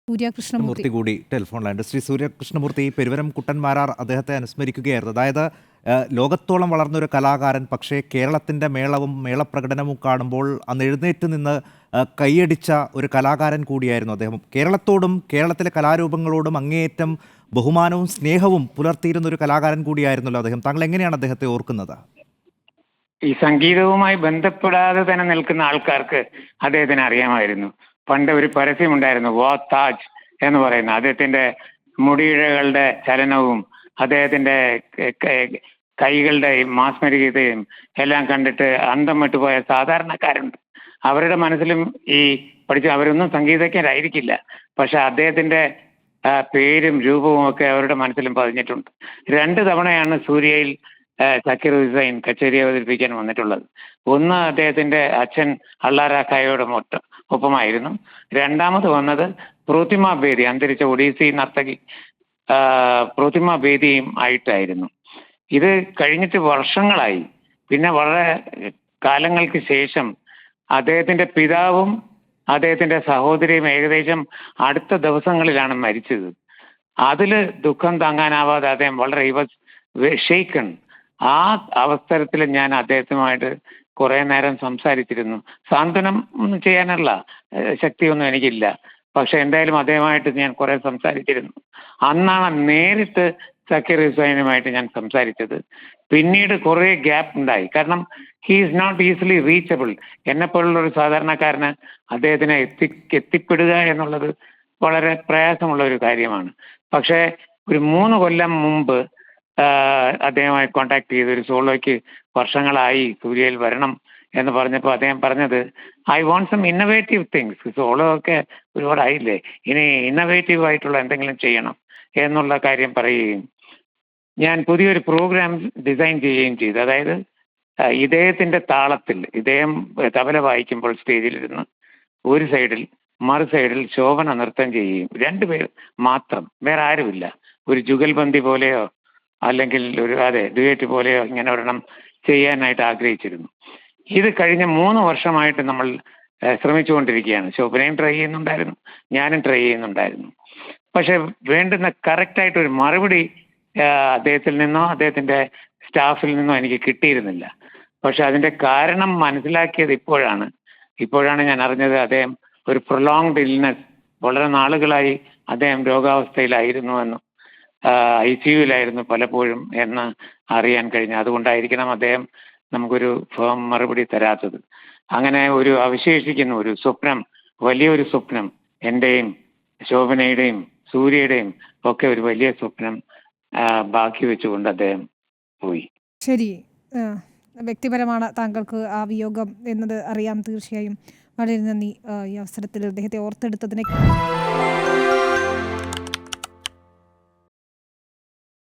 സൂര്യകൃഷ്ണമൂർത്തി കൂടി telephone line. Shri Surya Krishnamoorthy, പെരുവരം Kuttan Marar അദ്ദേഹത്തെ അനുസ്മരിക്കുകയായിരുന്നു. അതായത് ലോകത്തോളം വളർന്നൊരു കലാകാരൻ, പക്ഷേ കേരളത്തിൻ്റെ മേളവും മേളപ്രകടനവും കാണുമ്പോൾ അന്ന് എഴുന്നേറ്റ് നിന്ന് കൈയടിച്ച ഒരു കലാകാരൻ കൂടിയായിരുന്നു അദ്ദേഹം. കേരളത്തോടും കേരളത്തിലെ കലാരൂപങ്ങളോടും അങ്ങേയറ്റം ബഹുമാനവും സ്നേഹവും പുലർത്തിയിരുന്ന ഒരു കലാകാരൻ കൂടിയായിരുന്നല്ലോ അദ്ദേഹം. താങ്കൾ എങ്ങനെയാണ് അദ്ദേഹത്തെ ഓർക്കുന്നത്? ഈ സംഗീതവുമായി ബന്ധപ്പെടാതെ തന്നെ നിൽക്കുന്ന ആൾക്കാർക്ക് അദ്ദേഹത്തിന് അറിയാമായിരുന്നു. പണ്ട് ഒരു പരസ്യമുണ്ടായിരുന്നു, വാ താജ് എന്ന് പറയുന്ന. അദ്ദേഹത്തിന്റെ മുടിയിഴകളുടെ ചലനവും അദ്ദേഹത്തിന്റെ കൈകളുടെ മാസ്മരികതയും എല്ലാം കണ്ടിട്ട് അന്തം വിട്ടുപോയ സാധാരണക്കാരുണ്ട്. അവരുടെ മനസ്സിലും ഈ അവരൊന്നും സംഗീതജ്ഞരായിരിക്കില്ല, പക്ഷെ അദ്ദേഹത്തിന്റെ പേരും രൂപവും ഒക്കെ അവരുടെ മനസ്സിലും പതിഞ്ഞിട്ടുണ്ട്. 2 തവണയാണ് സൂര്യയിൽ സക്കീർ ഹുസൈൻ കച്ചേരി അവതരിപ്പിക്കാൻ വന്നിട്ടുള്ളത്. ഒന്ന് അദ്ദേഹത്തിന്റെ അച്ഛൻ അള്ളാരാഖായോട് ഒപ്പമായിരുന്നു. രണ്ടാമത് വന്നത് പ്രതിമ ബേദി, അന്തരിച്ച ഒഡീസി നർത്തകി പ്രതിമ ബേദിയും ആയിട്ടായിരുന്നു. ഇത് കഴിഞ്ഞിട്ട് വർഷങ്ങളായി. പിന്നെ വളരെ കാലങ്ങൾക്ക് ശേഷം അദ്ദേഹത്തിന്റെ പിതാവും അദ്ദേഹത്തിന്റെ സഹോദരിയും ഏകദേശം അടുത്ത ദിവസങ്ങളിലാണ് മരിച്ചത്. അതില് ദുഃഖം താങ്ങാനാവാതെ അദ്ദേഹം വളരെ ഷെയ്ക്കൺ. ആ അവസരത്തിൽ ഞാൻ അദ്ദേഹത്തുമായിട്ട് കുറെ നേരം സംസാരിച്ചിരുന്നു. സാന്ത്വനം ഒന്നും ചെയ്യാനുള്ള ശക്തിയൊന്നും എനിക്കില്ല, പക്ഷെ എന്തായാലും അദ്ദേഹമായിട്ട് ഞാൻ കുറെ സംസാരിച്ചിരുന്നു. അന്നാണ് നേരിട്ട് സക്കീർ ഹുസൈനുമായിട്ട് ഞാൻ സംസാരിച്ചത്. പിന്നീട് കുറെ ഗ്യാപ്പ് ഉണ്ടായി, കാരണം he is not easily reachable. എന്നെപ്പോലുള്ള ഒരു സാധാരണക്കാരന് അദ്ദേഹത്തിനെ എത്തിപ്പെടുക എന്നുള്ളത് വളരെ പ്രയാസമുള്ള ഒരു കാര്യമാണ്. പക്ഷേ ഒരു 3 കൊല്ലം മുമ്പ് അദ്ദേഹമായി കോണ്ടാക്ട് ചെയ്ത് ഒരു സോളോയ്ക്ക് വർഷങ്ങളായി സൂര്യയിൽ വരണം എന്ന് പറഞ്ഞപ്പോൾ അദ്ദേഹം പറഞ്ഞത്, I want some innovative things. Solo ഒക്കെ ഒരുപാടായില്ലേ, ഇനി ഇന്നോവേറ്റീവ് ആയിട്ടുള്ള എന്തെങ്കിലും ചെയ്യണം എന്നുള്ള കാര്യം പറയുകയും ഞാൻ പുതിയൊരു പ്രോഗ്രാം ഡിസൈൻ ചെയ്യുകയും ചെയ്തു. അതായത് ഇദ്ദേഹത്തിന്റെ താളത്തിൽ ഇദ്ദേഹം തബല വായിക്കുമ്പോൾ സ്റ്റേജിലിരുന്ന് ഒരു സൈഡിൽ മറു സൈഡിൽ ശോഭന നൃത്തം ചെയ്യുകയും, 2 പേർ മാത്രം, വേറെ ആരുമില്ല. ഒരു ജുഗൽബന്ദി പോലെയോ അല്ലെങ്കിൽ ഒരു ഡ്യുവറ്റ് പോലെയോ ഇങ്ങനെ ഒരെണ്ണം ചെയ്യാനായിട്ട് ആഗ്രഹിച്ചിരുന്നു. ഇത് കഴിഞ്ഞ 3 വർഷമായിട്ട് നമ്മൾ ശ്രമിച്ചുകൊണ്ടിരിക്കുകയാണ്. ശോഭനയും ട്രൈ ചെയ്യുന്നുണ്ടായിരുന്നു, ഞാനും ട്രൈ ചെയ്യുന്നുണ്ടായിരുന്നു. പക്ഷെ വേണ്ടുന്ന കറക്റ്റായിട്ടൊരു മറുപടി അദ്ദേഹത്തിൽ നിന്നോ അദ്ദേഹത്തിന്റെ സ്റ്റാഫിൽ നിന്നോ എനിക്ക് കിട്ടിയിരുന്നില്ല. പക്ഷെ അതിന്റെ കാരണം മനസ്സിലാക്കിയത് ഇപ്പോഴാണ് ഞാൻ അറിഞ്ഞത്. അദ്ദേഹം ഒരു പ്രൊലോങ്ഡ് ഇൽനെസ്, വളരെ നാളുകളായി അദ്ദേഹം രോഗാവസ്ഥയിലായിരുന്നുവെന്നും ICUവിലായിരുന്നു പലപ്പോഴും എന്ന് അറിയാൻ കഴിഞ്ഞു. അതുകൊണ്ടായിരിക്കണം അദ്ദേഹം നമുക്കൊരു ഫേം മറുപടി തരാത്തത്. അങ്ങനെ ഒരു അവശേഷിക്കുന്ന ഒരു സ്വപ്നം, വലിയൊരു സ്വപ്നം, എന്റെയും ശോഭനയുടെയും സൂര്യയുടെയും ഒക്കെ ഒരു വലിയ സ്വപ്നം ബാക്കി വെച്ചുകൊണ്ട് അദ്ദേഹം പോയി. ശരി, വ്യക്തിപരമാണ് താങ്കൾക്ക് ആ വിയോഗം എന്നത് അറിയാം. തീർച്ചയായും വളരെ നന്ദി ഈ അവസരത്തിൽ അദ്ദേഹത്തെ ഓർത്തെടുത്തതിനെ.